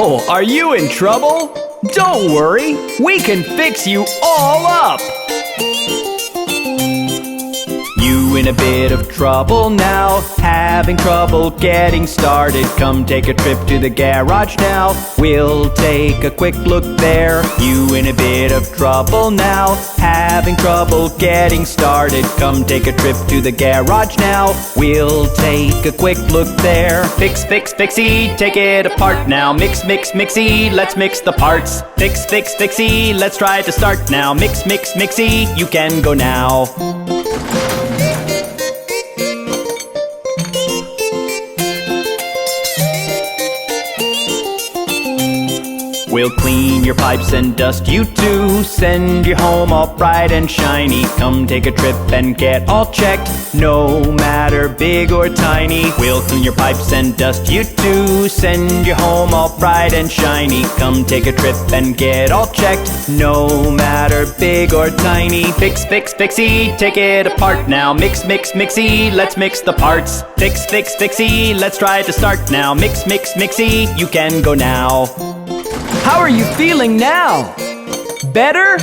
Oh, are you in trouble? Don't worry, we can fix you all up. You in a bit of trouble now, having trouble getting started. Come take a trip to the garage now, we'll take a quick look there. You in a bit of trouble now, having trouble getting started. Come take a trip to the garage now, we'll take a quick look there. Fix, fix, fixie, take it apart now. Mix, mix, mixie, let's mix the parts. Fix, fix, fixie, let's try to start now. Mix, mix, mixie, you can go now. We'll clean your pipes and dust you too, send you home all bright and shiny. Come take a trip and get all checked, no matter big or tiny. We'll clean your pipes and dust you too, send you home all bright and shiny. Come take a trip and get all checked, no matter big or tiny. Fix, fix, fixie, take it apart now. Mix, mix, mixie, let's mix the parts. Fix, fix, fixie, let's try to start now. Mix, mix, mixie, you can go now. How are you feeling now? Better?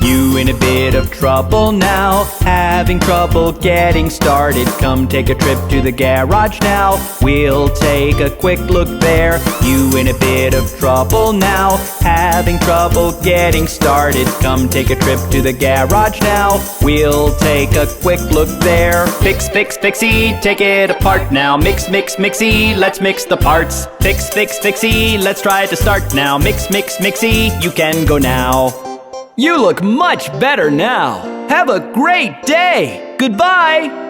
You in a bit of trouble now, having trouble getting started. Come take a trip to the garage now, we'll take a quick look there. You in a bit of trouble now, having trouble getting started. Come take a trip to the garage now, we'll take a quick look there. Fix, fix, fixie, take it apart now. Mix, mix, mixie, let's mix the parts. Fix, fix, fixie, let's try to start now. Mix, mix, mixie, you can go now. You look much better now. Have a great day. Goodbye.